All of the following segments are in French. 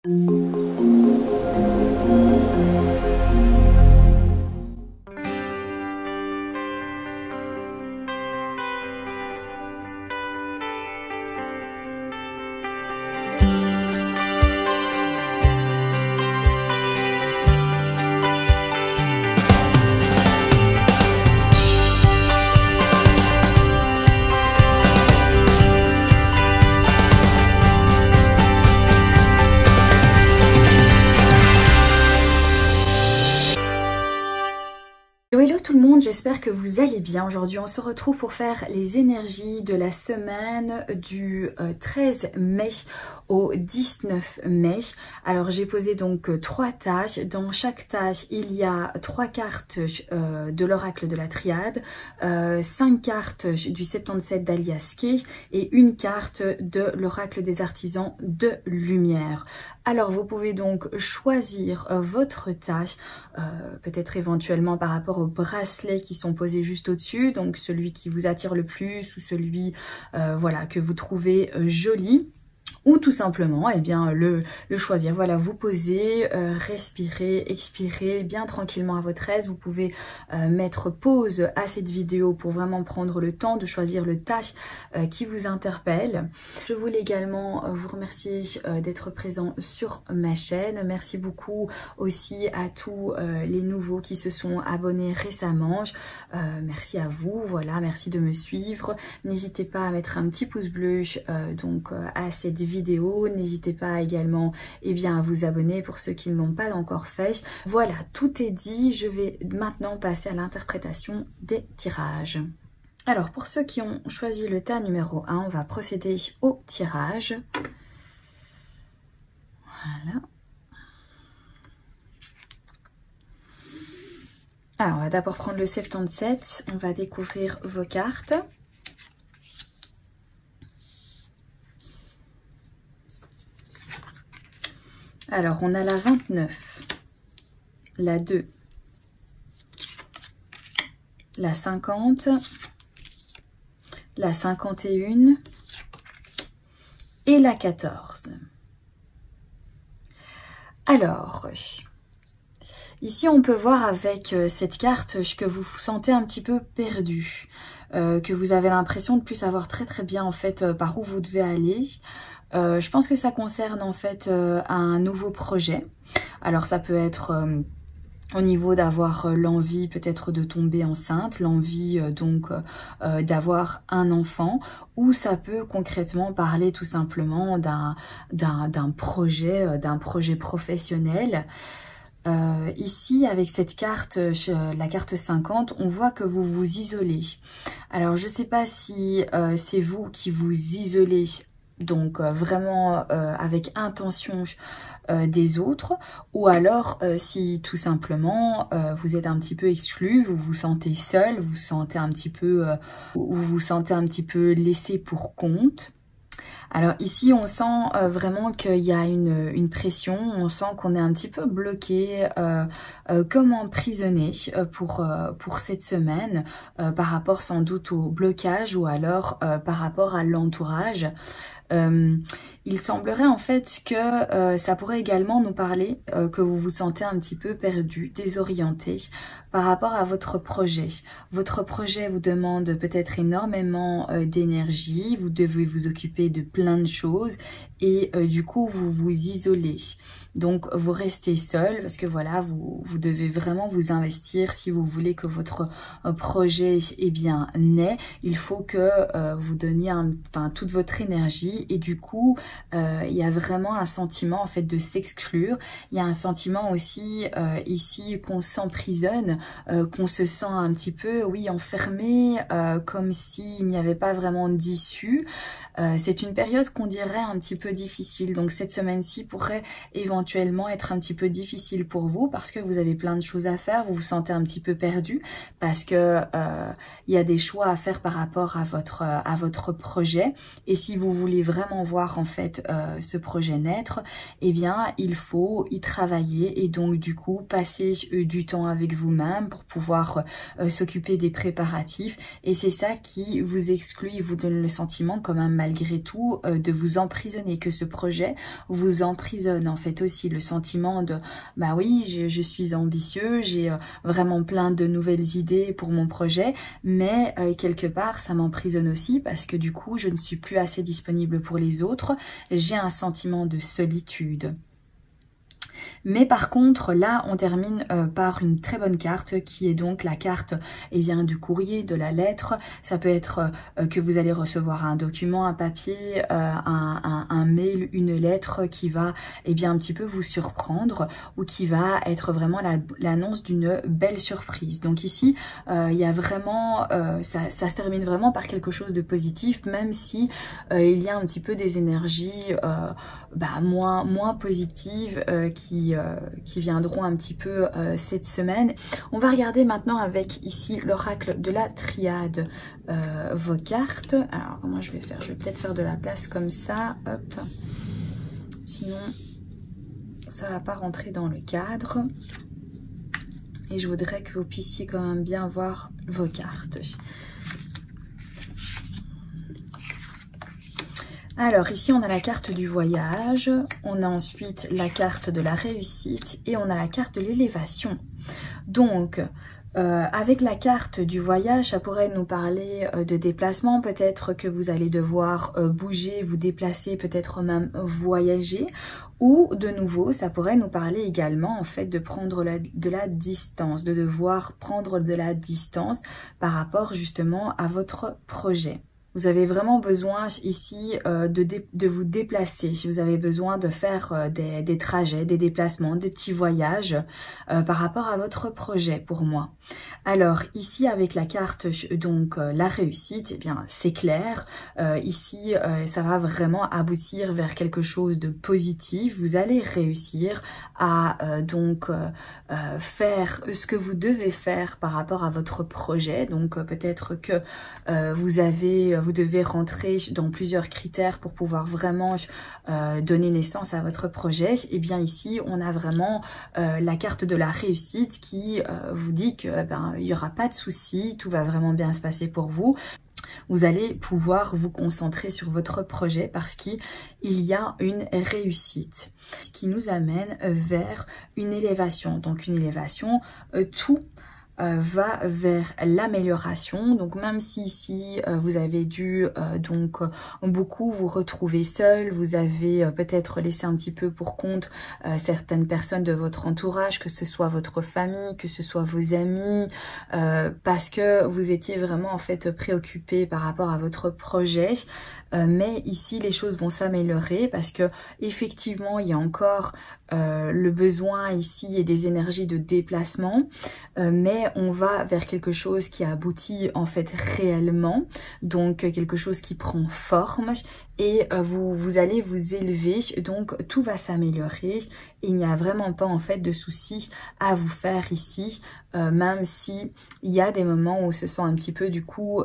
Hello tout le monde, j'espère que vous allez bien. Aujourd'hui on se retrouve pour faire les énergies de la semaine du 13 mai au 19 mai. Alors j'ai posé donc 3 tâches. Dans chaque tâche il y a 3 cartes de l'oracle de la triade, 5 cartes du 77 d'Alias Key et une carte de l'oracle des artisans de lumière. Alors vous pouvez donc choisir votre tâche, peut-être éventuellement par rapport aux bracelets qui sont posés juste au-dessus, donc celui qui vous attire le plus ou celui voilà, que vous trouvez joli. Ou tout simplement, eh bien, le choisir. Voilà, vous posez, respirez, expirez bien tranquillement à votre aise. Vous pouvez mettre pause à cette vidéo pour vraiment prendre le temps de choisir le tâche qui vous interpelle. Je voulais également vous remercier d'être présent sur ma chaîne. Merci beaucoup aussi à tous les nouveaux qui se sont abonnés récemment. Merci à vous, voilà, merci de me suivre. N'hésitez pas à mettre un petit pouce bleu donc à cette vidéo. N'hésitez pas également à vous abonner pour ceux qui ne l'ont pas encore fait. Voilà, tout est dit. Je vais maintenant passer à l'interprétation des tirages. Alors, pour ceux qui ont choisi le tas numéro 1, on va procéder au tirage. Voilà. Alors, on va d'abord prendre le 77. On va découvrir vos cartes. Alors, on a la 29, la 2, la 50, la 51 et la 14. Alors, ici on peut voir avec cette carte que vous vous sentez un petit peu perdu, que vous avez l'impression de ne plus savoir très bien en fait par où vous devez aller. Je pense que ça concerne en fait un nouveau projet. Alors ça peut être au niveau d'avoir l'envie peut-être de tomber enceinte, l'envie donc d'avoir un enfant, ou ça peut concrètement parler tout simplement d'un projet professionnel. Ici avec cette carte, la carte 50, on voit que vous vous isolez. Alors je ne sais pas si c'est vous qui vous isolez donc vraiment avec intention des autres, ou alors si tout simplement vous êtes un petit peu exclu, vous vous sentez seul, vous sentez un petit peu laissé pour compte. Alors ici on sent vraiment qu'il y a une pression, on sent qu'on est un petit peu bloqué, comme emprisonné pour cette semaine, par rapport sans doute au blocage ou alors par rapport à l'entourage. Il semblerait en fait que ça pourrait également nous parler que vous vous sentez un petit peu perdu, désorienté par rapport à votre projet. Votre projet vous demande peut-être énormément d'énergie, vous devez vous occuper de plein de choses et du coup vous vous isolez. Donc vous restez seul parce que voilà, vous devez vraiment vous investir si vous voulez que votre projet naît. Il faut que vous donniez toute votre énergie et du coup il y a vraiment un sentiment en fait de s'exclure. Il y a un sentiment aussi ici qu'on s'emprisonne, qu'on se sent un petit peu enfermé, comme s'il n'y avait pas vraiment d'issue. C'est une période qu'on dirait un petit peu difficile, donc cette semaine-ci pourrait éventuellement être un petit peu difficile pour vous parce que vous avez plein de choses à faire, vous vous sentez un petit peu perdu parce que il y a des choix à faire par rapport à votre projet, et si vous voulez vraiment voir en fait ce projet naître, il faut y travailler et donc du coup passer du temps avec vous-même pour pouvoir s'occuper des préparatifs, et c'est ça qui vous exclut, vous donne le sentiment comme un malgré tout de vous emprisonner, que ce projet vous emprisonne. En fait aussi le sentiment de bah oui, je suis ambitieux, j'ai vraiment plein de nouvelles idées pour mon projet, mais quelque part ça m'emprisonne aussi parce que du coup je ne suis plus assez disponible pour les autres, j'ai un sentiment de solitude. Mais par contre, là, on termine par une très bonne carte qui est donc la carte du courrier, de la lettre. Ça peut être que vous allez recevoir un document, un papier, un mail, une lettre qui va un petit peu vous surprendre ou qui va être vraiment l'annonce d'une belle surprise. Donc ici, il y a vraiment, ça se termine vraiment par quelque chose de positif, même si il y a un petit peu des énergies moins positives qui viendront un petit peu cette semaine. On va regarder maintenant avec ici l'oracle de la triade vos cartes. Alors comment je vais faire? Je vais peut-être faire de la place comme ça, hop. Sinon ça va pas rentrer dans le cadre. Et je voudrais que vous puissiez quand même bien voir vos cartes. Alors ici on a la carte du voyage, on a ensuite la carte de la réussite et on a la carte de l'élévation. Donc avec la carte du voyage, ça pourrait nous parler de déplacement, peut-être que vous allez devoir bouger, vous déplacer, peut-être même voyager. Ou de nouveau, ça pourrait nous parler également en fait de prendre de la distance, de devoir prendre de la distance par rapport justement à votre projet. Vous avez vraiment besoin ici de vous déplacer, si vous avez besoin de faire des trajets, des déplacements, des petits voyages par rapport à votre projet pour moi. Alors ici avec la carte donc la réussite, eh bien c'est clair, ici ça va vraiment aboutir vers quelque chose de positif, vous allez réussir à faire ce que vous devez faire par rapport à votre projet, donc peut-être que vous devez rentrer dans plusieurs critères pour pouvoir vraiment donner naissance à votre projet. Et bien ici, on a vraiment la carte de la réussite qui vous dit que il n'y aura pas de souci, tout va vraiment bien se passer pour vous. Vous allez pouvoir vous concentrer sur votre projet parce qu'il y a une réussite qui nous amène vers une élévation. Donc une élévation, tout va vers l'amélioration. Donc même si ici vous avez dû beaucoup vous retrouver seul, vous avez peut-être laissé un petit peu pour compte certaines personnes de votre entourage, que ce soit votre famille, que ce soit vos amis, parce que vous étiez vraiment en fait préoccupé par rapport à votre projet. Mais ici les choses vont s'améliorer parce que effectivement il y a encore le besoin ici et des énergies de déplacement, mais on va vers quelque chose qui aboutit en fait réellement, donc quelque chose qui prend forme et vous allez vous élever, donc tout va s'améliorer. Il n'y a vraiment pas en fait de soucis à vous faire ici, même si il y a des moments où on se sent un petit peu du coup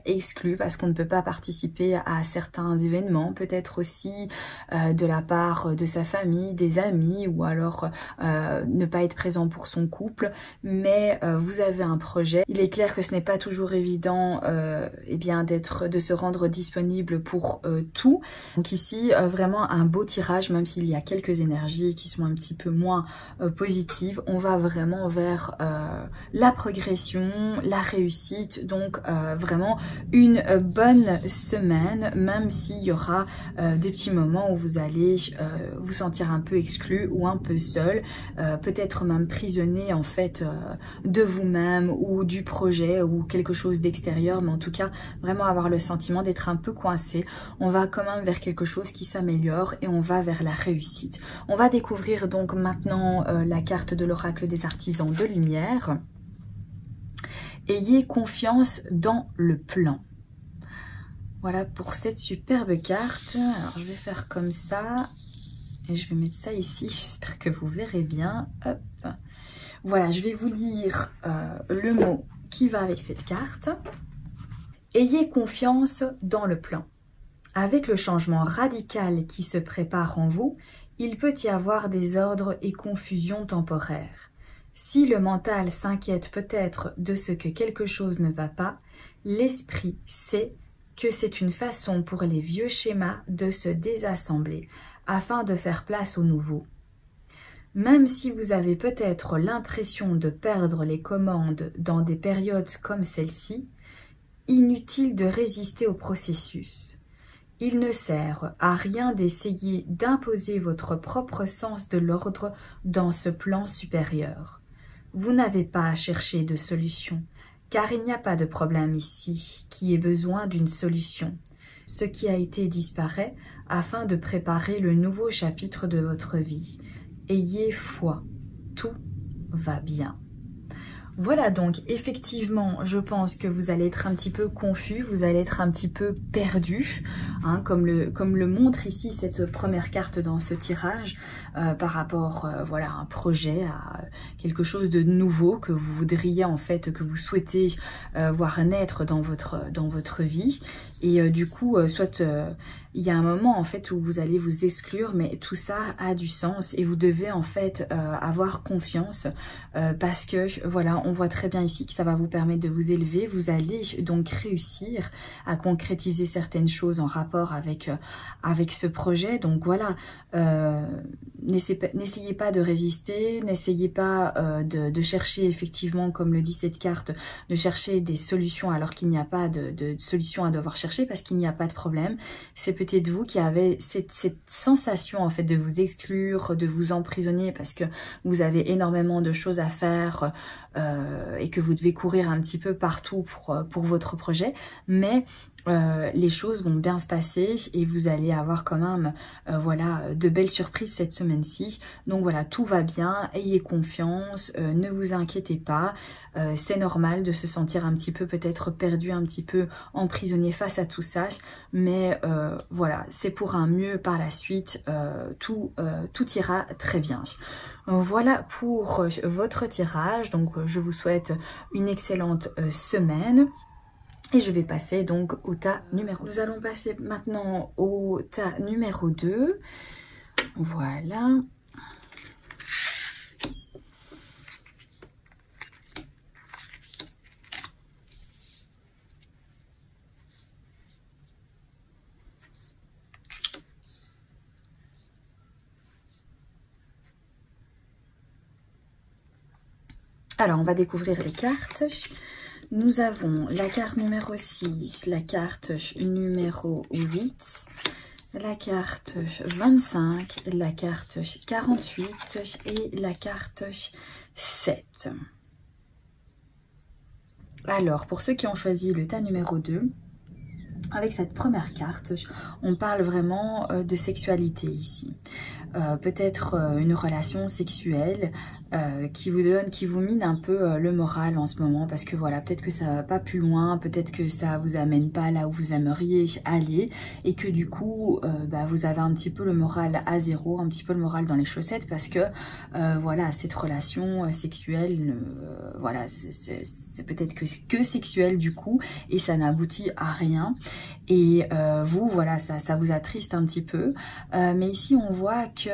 exclu parce qu'on ne peut pas participer à certains événements, peut-être aussi de la part de sa famille, des amis, ou alors ne pas être présent pour son couple, mais vous avez un projet. Il est clair que ce n'est pas toujours évident de se rendre disponible pour tout. Donc ici vraiment un beau tirage, même s'il y a quelques énergies qui sont un petit peu moins positives. On va vraiment vers la progression, la réussite, donc vraiment une bonne semaine, même s'il y aura des petits moments où vous allez vous sentir un peu exclu ou un peu seul, peut-être même prisonnier en fait de vous-même ou du projet ou quelque chose d'extérieur, mais en tout cas vraiment avoir le sentiment d'être un peu coincé. On va quand même vers quelque chose qui s'améliore et on va vers la réussite. On va découvrir donc maintenant la carte de l'oracle des artisans de lumière. Ayez confiance dans le plan. Voilà pour cette superbe carte. Alors je vais faire comme ça et je vais mettre ça ici. J'espère que vous verrez bien. Hop. Voilà, je vais vous lire le mot qui va avec cette carte. Ayez confiance dans le plan. Avec le changement radical qui se prépare en vous, il peut y avoir désordre et confusion temporaire. Si le mental s'inquiète peut-être de ce que quelque chose ne va pas, l'esprit sait que c'est une façon pour les vieux schémas de se désassembler afin de faire place aux nouveaux. Même si vous avez peut-être l'impression de perdre les commandes dans des périodes comme celle-ci, inutile de résister au processus. Il ne sert à rien d'essayer d'imposer votre propre sens de l'ordre dans ce plan supérieur. Vous n'avez pas à chercher de solution, car il n'y a pas de problème ici qui ait besoin d'une solution. Ce qui a été disparaît afin de préparer le nouveau chapitre de votre vie. Ayez foi, tout va bien. Voilà donc, effectivement, je pense que vous allez être un petit peu confus, vous allez être un petit peu perdu, hein, comme le montre ici cette première carte dans ce tirage, par rapport voilà, à un projet, à quelque chose de nouveau que vous voudriez en fait, que vous souhaitez voir naître dans votre vie. Et du coup, soit il y a un moment en fait où vous allez vous exclure, mais tout ça a du sens et vous devez en fait avoir confiance parce que voilà, on voit très bien ici que ça va vous permettre de vous élever. Vous allez donc réussir à concrétiser certaines choses en rapport avec ce projet. Donc voilà, n'essayez pas de résister, n'essayez pas de chercher effectivement, comme le dit cette carte, de chercher des solutions alors qu'il n'y a pas de solution à devoir chercher parce qu'il n'y a pas de problème. C'est peut-être vous qui avez cette sensation en fait de vous exclure, de vous emprisonner parce que vous avez énormément de choses à faire et que vous devez courir un petit peu partout pour votre projet, mais les choses vont bien se passer et vous allez avoir quand même voilà, de belles surprises cette semaine-ci. Donc voilà, tout va bien, ayez confiance, ne vous inquiétez pas, c'est normal de se sentir un petit peu peut-être perdu, un petit peu emprisonné face à tout ça, mais voilà, c'est pour un mieux par la suite, tout ira très bien. Voilà pour votre tirage, donc je vous souhaite une excellente semaine. Et je vais passer donc au tas numéro 2. Nous allons passer maintenant au tas numéro 2. Voilà. Alors, on va découvrir les cartes. Nous avons la carte numéro 6, la carte numéro 8, la carte 25, la carte 48 et la carte 7. Alors, pour ceux qui ont choisi le tas numéro 2, avec cette première carte, on parle vraiment de sexualité ici. Peut-être une relation sexuelle qui vous mine un peu le moral en ce moment, parce que voilà, peut-être que ça va pas plus loin, peut-être que ça vous amène pas là où vous aimeriez aller, et que du coup, vous avez un petit peu le moral à zéro, un petit peu le moral dans les chaussettes, parce que voilà, cette relation sexuelle, voilà, c'est peut-être que sexuel du coup, et ça n'aboutit à rien. Et vous, voilà, ça vous attriste un petit peu. Mais ici, on voit que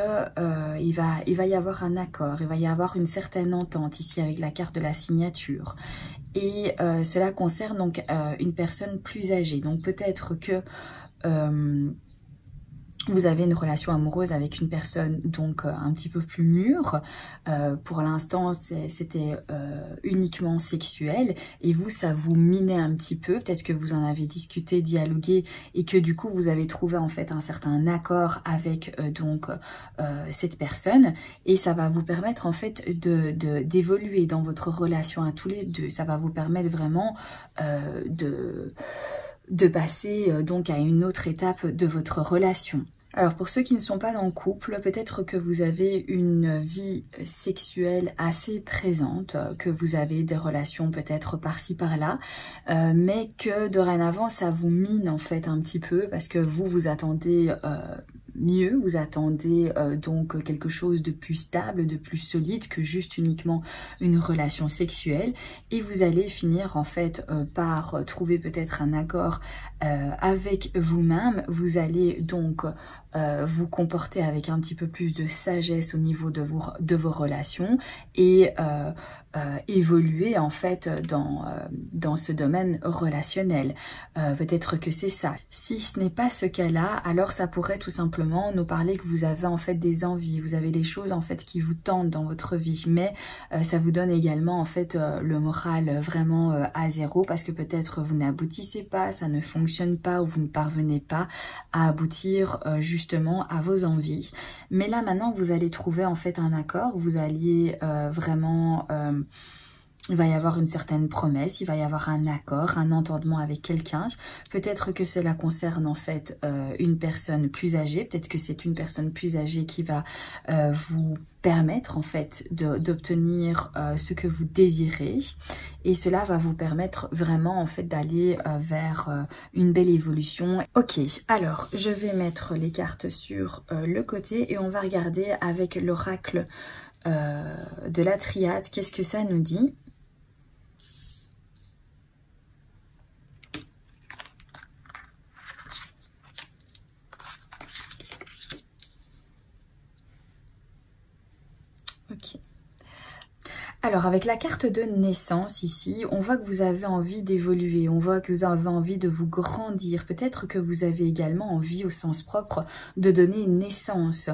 il va y avoir un accord, il va y avoir une certaine entente ici avec la carte de la signature. Et cela concerne donc une personne plus âgée. Donc peut-être que vous avez une relation amoureuse avec une personne donc un petit peu plus mûre. Pour l'instant, c'était uniquement sexuel. Et vous, ça vous minait un petit peu. Peut-être que vous en avez discuté, dialogué. Et que du coup, vous avez trouvé en fait un certain accord avec cette personne. Et ça va vous permettre en fait d'évoluer dans votre relation à tous les deux. Ça va vous permettre vraiment de passer donc à une autre étape de votre relation. Alors pour ceux qui ne sont pas en couple, peut-être que vous avez une vie sexuelle assez présente, que vous avez des relations peut-être par-ci par-là, mais que dorénavant ça vous mine en fait un petit peu parce que vous attendez mieux, vous attendez donc quelque chose de plus stable, de plus solide que juste uniquement une relation sexuelle, et vous allez finir en fait par trouver peut-être un accord avec vous-même. Vous allez donc vous comporter avec un petit peu plus de sagesse au niveau de vos relations et évoluer en fait dans ce domaine relationnel. Peut-être que c'est ça. Si ce n'est pas ce cas-là, alors ça pourrait tout simplement nous parler que vous avez en fait des envies, vous avez des choses en fait qui vous tentent dans votre vie, mais ça vous donne également en fait le moral vraiment à zéro parce que peut-être vous n'aboutissez pas, ça ne fonctionne pas ou vous ne parvenez pas à aboutir justement à vos envies. Mais là maintenant vous allez trouver en fait un accord, vous alliez vraiment... il va y avoir une certaine promesse, il va y avoir un accord, un entendement avec quelqu'un. Peut-être que cela concerne en fait une personne plus âgée. Peut-être que c'est une personne plus âgée qui va vous permettre en fait d'obtenir ce que vous désirez. Et cela va vous permettre vraiment en fait d'aller vers une belle évolution. Ok, alors je vais mettre les cartes sur le côté et on va regarder avec l'oracle de la triade. Qu'est-ce que ça nous dit ? Ok. Alors avec la carte de naissance ici, on voit que vous avez envie d'évoluer, on voit que vous avez envie de vous grandir. Peut-être que vous avez également envie au sens propre de donner naissance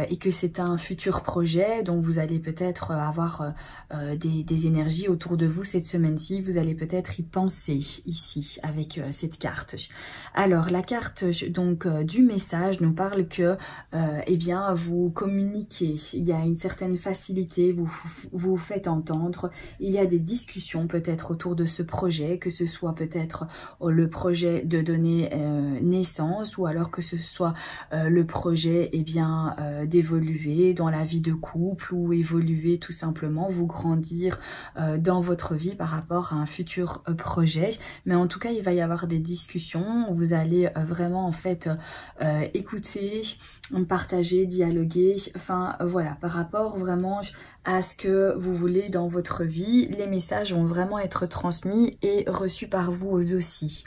et que c'est un futur projet dont vous allez peut-être avoir des énergies autour de vous cette semaine-ci. Vous allez peut-être y penser ici avec cette carte. Alors la carte donc du message nous parle que eh bien vous communiquez, il y a une certaine facilité, vous faites entendre, il y a des discussions peut-être autour de ce projet, que ce soit peut-être le projet de donner naissance ou alors que ce soit le projet eh bien d'évoluer dans la vie de couple ou évoluer tout simplement, vous grandir dans votre vie par rapport à un futur projet. Mais en tout cas, il va y avoir des discussions, vous allez vraiment en fait écouter, partager, dialoguer, enfin voilà, par rapport vraiment à ce que vous voulez dans votre vie. Les messages vont vraiment être transmis et reçus par vous aussi.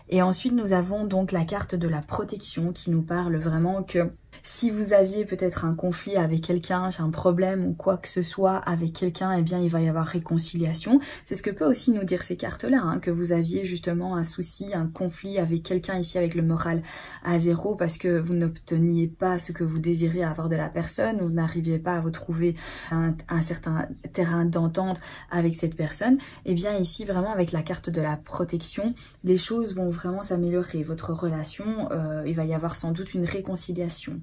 Et ensuite, nous avons donc la carte de la protection qui nous parle vraiment que si vous aviez peut-être un conflit avec quelqu'un, un problème ou quoi que ce soit avec quelqu'un, eh bien il va y avoir réconciliation. C'est ce que peut aussi nous dire ces cartes-là, hein, que vous aviez justement un souci, un conflit avec quelqu'un ici avec le moral à zéro parce que vous n'obteniez pas ce que vous désirez avoir de la personne, ou vous n'arriviez pas à vous trouver un certain terrain d'entente avec cette personne. Eh bien ici vraiment avec la carte de la protection, les choses vont vraiment s'améliorer. Votre relation, il va y avoir sans doute une réconciliation.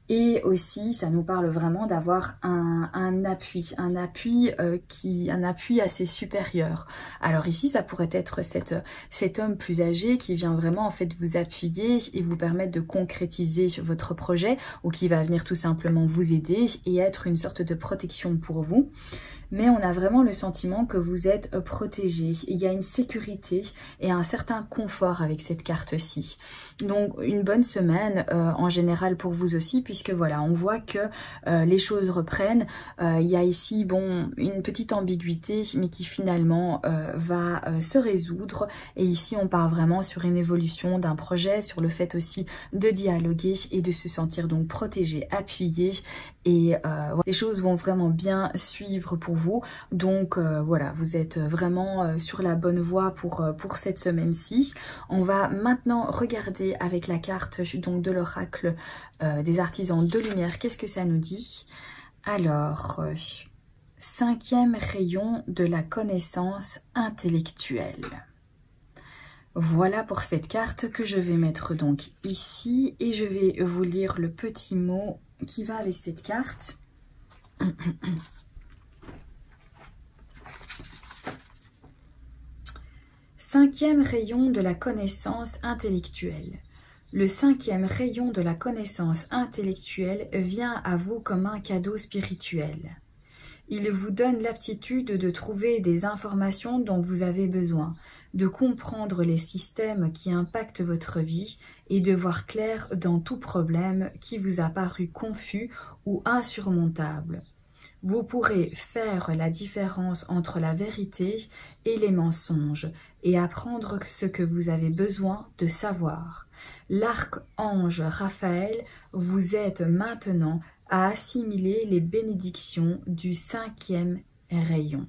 Et aussi, ça nous parle vraiment d'avoir un appui assez supérieur. Alors ici, ça pourrait être cet homme plus âgé qui vient vraiment en fait vous appuyer et vous permettre de concrétiser votre projet, ou qui va venir tout simplement vous aider et être une sorte de protection pour vous. Mais on a vraiment le sentiment que vous êtes protégé. Il y a une sécurité et un certain confort avec cette carte-ci. Donc une bonne semaine en général pour vous aussi, puisque voilà, on voit que les choses reprennent. Il y a ici bon une petite ambiguïté, mais qui finalement va se résoudre. Et ici on part vraiment sur une évolution d'un projet, sur le fait aussi de dialoguer et de se sentir donc protégé, appuyé. Et les choses vont vraiment bien suivre pour vous. Donc voilà, vous êtes vraiment sur la bonne voie pour cette semaine-ci. On va maintenant regarder avec la carte donc de l'oracle des artisans de lumière. Qu'est-ce que ça nous dit? Alors, 5e rayon de la connaissance intellectuelle. Voilà pour cette carte que je vais mettre donc ici, et je vais vous lire le petit mot qui va avec cette carte. 5e rayon de la connaissance intellectuelle. Le 5e rayon de la connaissance intellectuelle vient à vous comme un cadeau spirituel. Il vous donne l'aptitude de trouver des informations dont vous avez besoin, de comprendre les systèmes qui impactent votre vie et de voir clair dans tout problème qui vous a paru confus ou insurmontable. Vous pourrez faire la différence entre la vérité et les mensonges et apprendre ce que vous avez besoin de savoir. L'archange Raphaël vous aide maintenant à assimiler les bénédictions du 5e rayon.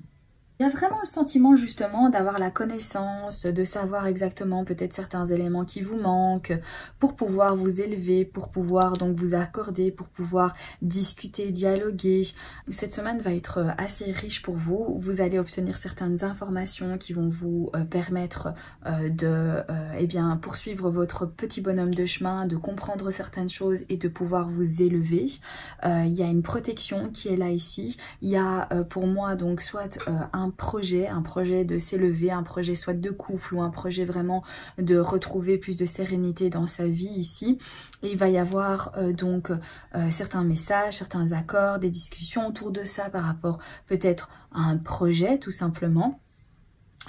Il y a vraiment le sentiment justement d'avoir la connaissance, de savoir exactement peut-être certains éléments qui vous manquent pour pouvoir vous élever, pour pouvoir donc vous accorder, pour pouvoir discuter, dialoguer. Cette semaine va être assez riche pour vous. Vous allez obtenir certaines informations qui vont vous permettre de poursuivre votre petit bonhomme de chemin, de comprendre certaines choses et de pouvoir vous élever. Il y a une protection qui est là ici. Il y a pour moi donc soit un projet de s'élever, un projet soit de couple ou un projet vraiment de retrouver plus de sérénité dans sa vie ici. Et il va y avoir certains messages, certains accords, des discussions autour de ça par rapport peut-être à un projet tout simplement.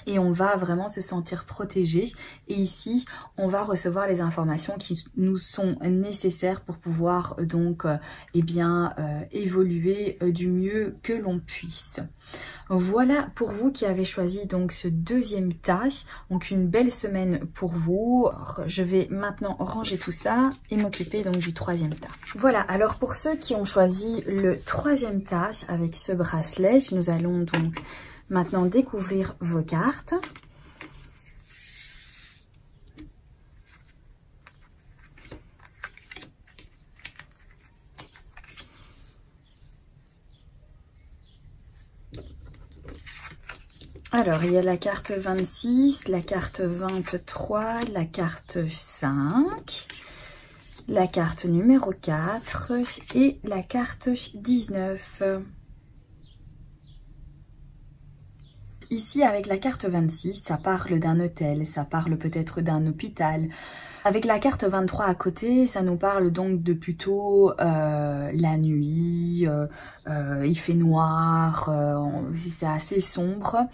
Et on va vraiment se sentir protégé. Et ici, on va recevoir les informations qui nous sont nécessaires pour pouvoir donc évoluer du mieux que l'on puisse. Voilà pour vous qui avez choisi donc ce deuxième tas. Donc une belle semaine pour vous. Je vais maintenant ranger tout ça et m'occuper donc du troisième tas. Voilà, alors pour ceux qui ont choisi le troisième tas avec ce bracelet, nous allons donc maintenant découvrir vos cartes. Alors, il y a la carte 26, la carte 23, la carte 5, la carte numéro 4 et la carte 19. Ici, avec la carte 26, ça parle d'un hôtel, ça parle peut-être d'un hôpital. Avec la carte 23 à côté, ça nous parle donc de plutôt la nuit, il fait noir, c'est assez sombre.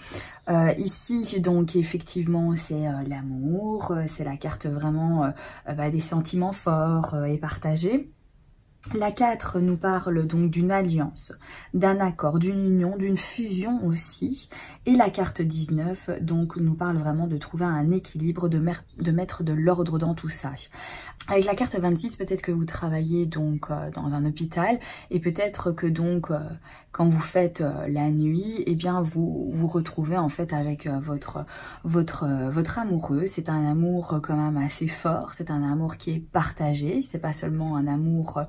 Ici, donc, effectivement, c'est l'amour, c'est la carte vraiment des sentiments forts et partagés. La 4 nous parle donc d'une alliance, d'un accord, d'une union, d'une fusion aussi. Et la carte 19 donc nous parle vraiment de trouver un équilibre, de mettre de l'ordre dans tout ça. Avec la carte 26, peut-être que vous travaillez donc dans un hôpital et peut-être que donc quand vous faites la nuit, eh bien vous vous retrouvez en fait avec votre amoureux. C'est un amour quand même assez fort, c'est un amour qui est partagé, c'est pas seulement un amour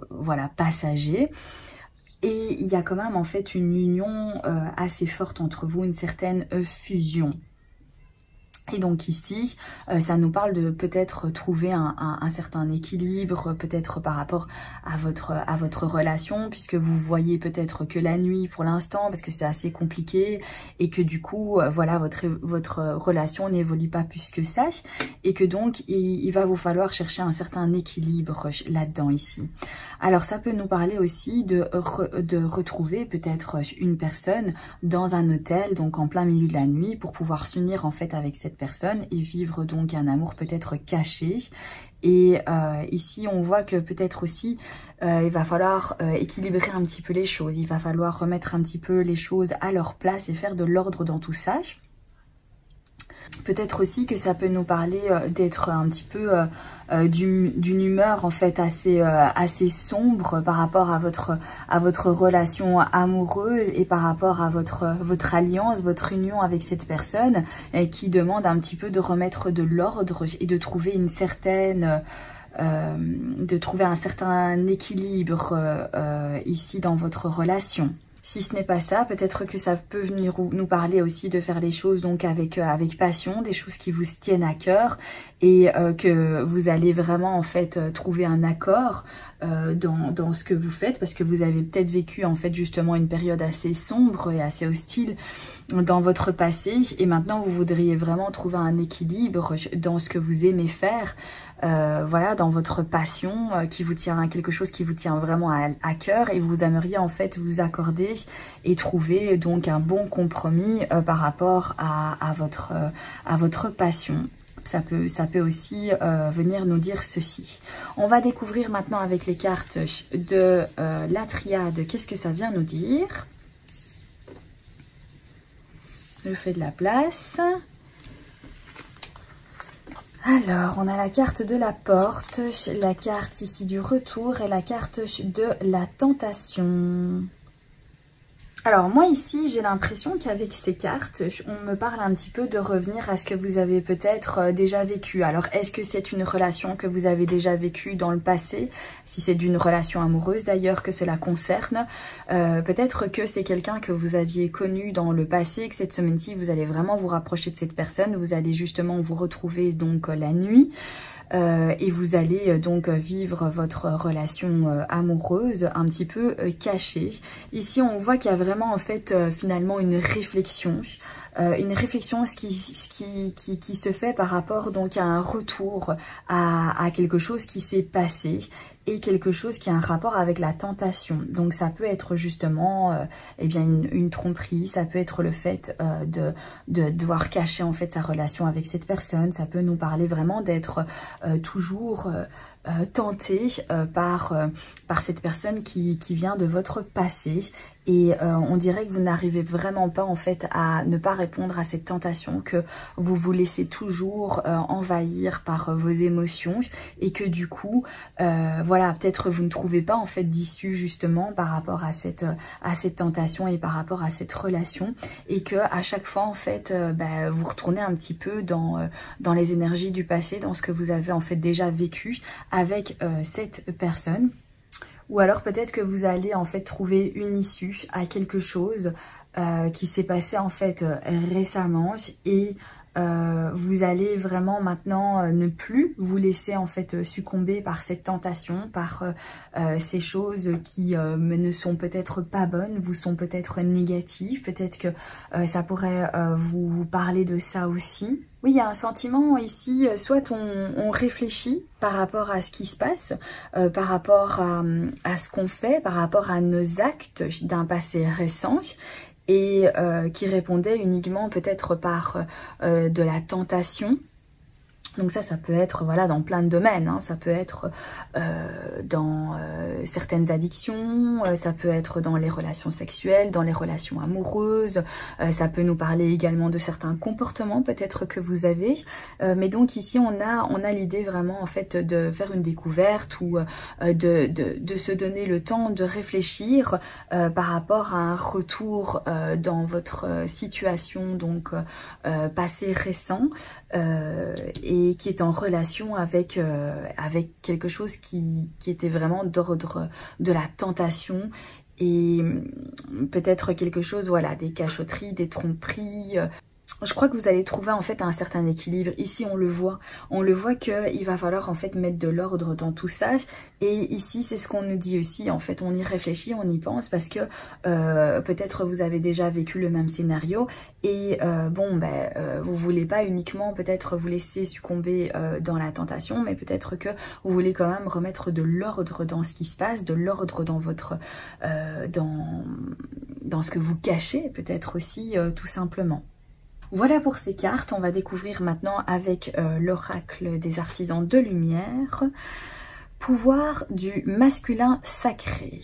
voilà, passager. Et il y a quand même en fait une union assez forte entre vous, une certaine fusion. Et donc ici, ça nous parle de peut-être trouver un certain équilibre, peut-être par rapport à votre relation, puisque vous voyez peut-être que la nuit pour l'instant, parce que c'est assez compliqué, et que du coup, voilà, votre relation n'évolue pas plus que ça, et que donc, il va vous falloir chercher un certain équilibre là-dedans ici. Alors ça peut nous parler aussi de retrouver peut-être une personne dans un hôtel, donc en plein milieu de la nuit, pour pouvoir s'unir en fait avec cette personne et vivre donc un amour peut-être caché. Et ici on voit que peut-être aussi il va falloir équilibrer un petit peu les choses, il va falloir remettre un petit peu les choses à leur place et faire de l'ordre dans tout ça. Peut-être aussi que ça peut nous parler d'être un petit peu d'une humeur en fait assez sombre par rapport à votre relation amoureuse et par rapport à votre alliance, votre union avec cette personne qui demande un petit peu de remettre de l'ordre et de trouver une certaine de trouver un certain équilibre ici dans votre relation. Si ce n'est pas ça, peut-être que ça peut venir nous parler aussi de faire les choses donc avec passion, des choses qui vous tiennent à cœur et que vous allez vraiment en fait trouver un accord dans ce que vous faites, parce que vous avez peut-être vécu en fait justement une période assez sombre et assez hostile dans votre passé et maintenant vous voudriez vraiment trouver un équilibre dans ce que vous aimez faire, voilà, dans votre passion qui vous tient, quelque chose qui vous tient vraiment à cœur, et vous aimeriez en fait vous accorder et trouver donc un bon compromis par rapport à votre passion. Ça peut aussi venir nous dire ceci. On va découvrir maintenant avec les cartes de la triade qu'est-ce que ça vient nous dire. Je fais de la place. Alors, on a la carte de la porte, la carte ici du retour et la carte de la tentation. Alors moi ici, j'ai l'impression qu'avec ces cartes, on me parle un petit peu de revenir à ce que vous avez peut-être déjà vécu. Alors est-ce que c'est une relation que vous avez déjà vécue dans le passé? Si c'est d'une relation amoureuse d'ailleurs que cela concerne. Peut-être que c'est quelqu'un que vous aviez connu dans le passé et que cette semaine-ci, vous allez vraiment vous rapprocher de cette personne. Vous allez justement vous retrouver donc la nuit. Et vous allez donc vivre votre relation amoureuse un petit peu cachée. Ici, on voit qu'il y a vraiment en fait finalement une réflexion qui se fait par rapport donc à un retour à quelque chose qui s'est passé et quelque chose qui a un rapport avec la tentation. Donc ça peut être justement eh bien une tromperie, ça peut être le fait de devoir cacher en fait sa relation avec cette personne, ça peut nous parler vraiment d'être toujours tenté par cette personne qui vient de votre passé. Et on dirait que vous n'arrivez vraiment pas en fait à ne pas répondre à cette tentation, que vous vous laissez toujours envahir par vos émotions et que du coup, voilà, peut-être vous ne trouvez pas en fait d'issue justement par rapport à cette tentation et par rapport à cette relation, et que à chaque fois en fait, vous retournez un petit peu dans les énergies du passé, dans ce que vous avez en fait déjà vécu avec cette personne. Ou alors peut-être que vous allez en fait trouver une issue à quelque chose qui s'est passé en fait récemment, et vous allez vraiment maintenant ne plus vous laisser en fait succomber par cette tentation, par ces choses qui ne sont peut-être pas bonnes, vous sont peut-être négatives, peut-être que ça pourrait vous parler de ça aussi. Oui, il y a un sentiment ici, soit on réfléchit par rapport à ce qui se passe, par rapport à ce qu'on fait, par rapport à nos actes d'un passé récent, et qui répondait uniquement peut-être par de la tentation. Donc ça peut être voilà dans plein de domaines, hein. Ça peut être dans certaines addictions, ça peut être dans les relations sexuelles, dans les relations amoureuses, ça peut nous parler également de certains comportements peut-être que vous avez. Mais donc ici on a l'idée vraiment en fait de faire une découverte ou de se donner le temps de réfléchir par rapport à un retour dans votre situation donc passé récent, et qui est en relation avec quelque chose qui était vraiment d'ordre de la tentation, et peut-être quelque chose, voilà, des cachotteries, des tromperies. Je crois que vous allez trouver en fait un certain équilibre. Ici on le voit qu'il va falloir en fait mettre de l'ordre dans tout ça. Et ici c'est ce qu'on nous dit aussi, en fait on y réfléchit, on y pense, parce que peut-être vous avez déjà vécu le même scénario, et vous voulez pas uniquement peut-être vous laisser succomber dans la tentation, mais peut-être que vous voulez quand même remettre de l'ordre dans ce qui se passe, de l'ordre dans votre dans ce que vous cachez peut-être aussi tout simplement. Voilà pour ces cartes. On va découvrir maintenant avec l'oracle des artisans de lumière. Pouvoir du masculin sacré.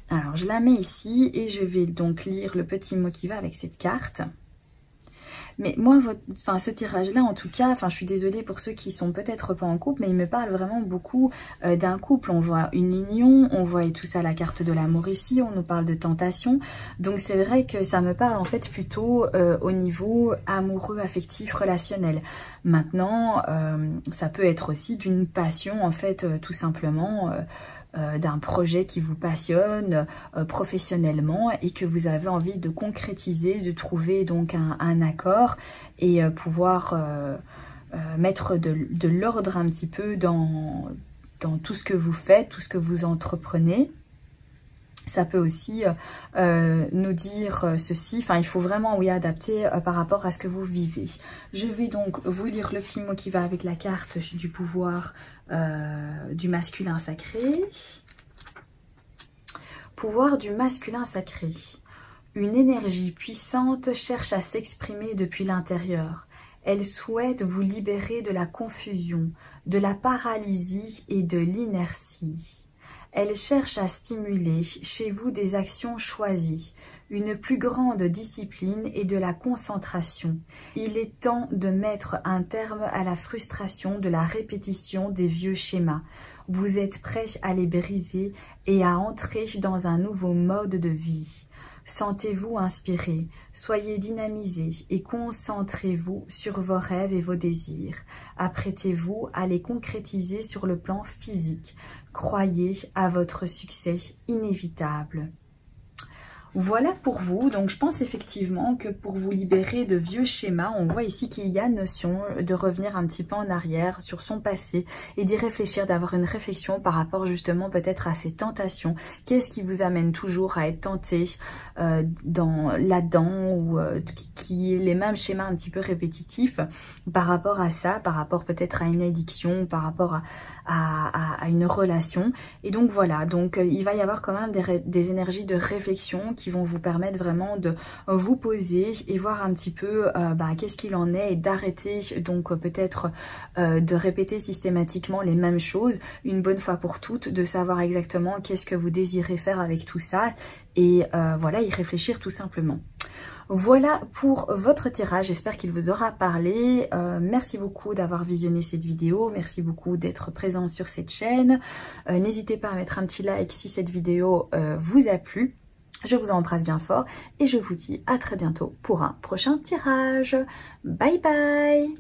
Alors je la mets ici et je vais donc lire le petit mot qui va avec cette carte. Mais moi, ce tirage-là, en tout cas, je suis désolée pour ceux qui sont peut-être pas en couple, mais il me parle vraiment beaucoup d'un couple. On voit une union, on voit et tout ça, la carte de l'amour ici, on nous parle de tentation. Donc c'est vrai que ça me parle en fait plutôt au niveau amoureux, affectif, relationnel. Maintenant, ça peut être aussi d'une passion, en fait, tout simplement... d'un projet qui vous passionne professionnellement et que vous avez envie de concrétiser, de trouver donc un accord et pouvoir mettre de l'ordre un petit peu dans tout ce que vous faites, tout ce que vous entreprenez. Ça peut aussi nous dire ceci, il faut vraiment adapter par rapport à ce que vous vivez. Je vais donc vous lire le petit mot qui va avec la carte du pouvoir du masculin sacré. Pouvoir du masculin sacré. Une énergie puissante cherche à s'exprimer depuis l'intérieur. Elle souhaite vous libérer de la confusion, de la paralysie et de l'inertie. Elle cherche à stimuler chez vous des actions choisies, une plus grande discipline et de la concentration. Il est temps de mettre un terme à la frustration de la répétition des vieux schémas. Vous êtes prêt à les briser et à entrer dans un nouveau mode de vie. Sentez-vous inspiré, soyez dynamisé et concentrez-vous sur vos rêves et vos désirs. Apprêtez-vous à les concrétiser sur le plan physique. Croyez à votre succès inévitable. Voilà pour vous, donc je pense effectivement que pour vous libérer de vieux schémas, on voit ici qu'il y a notion de revenir un petit peu en arrière sur son passé et d'y réfléchir, d'avoir une réflexion par rapport justement peut-être à ces tentations. Qu'est-ce qui vous amène toujours à être tenté là-dedans ou qui est les mêmes schémas un petit peu répétitifs par rapport à ça, par rapport peut-être à une addiction, par rapport à une relation. Et donc voilà, donc il va y avoir quand même des énergies de réflexion qui vont vous permettre vraiment de vous poser et voir un petit peu qu'est-ce qu'il en est et d'arrêter donc peut-être de répéter systématiquement les mêmes choses une bonne fois pour toutes, de savoir exactement qu'est-ce que vous désirez faire avec tout ça et voilà, y réfléchir tout simplement. Voilà pour votre tirage, j'espère qu'il vous aura parlé. Merci beaucoup d'avoir visionné cette vidéo, merci beaucoup d'être présent sur cette chaîne. N'hésitez pas à mettre un petit like si cette vidéo vous a plu. Je vous embrasse bien fort et je vous dis à très bientôt pour un prochain tirage. Bye bye!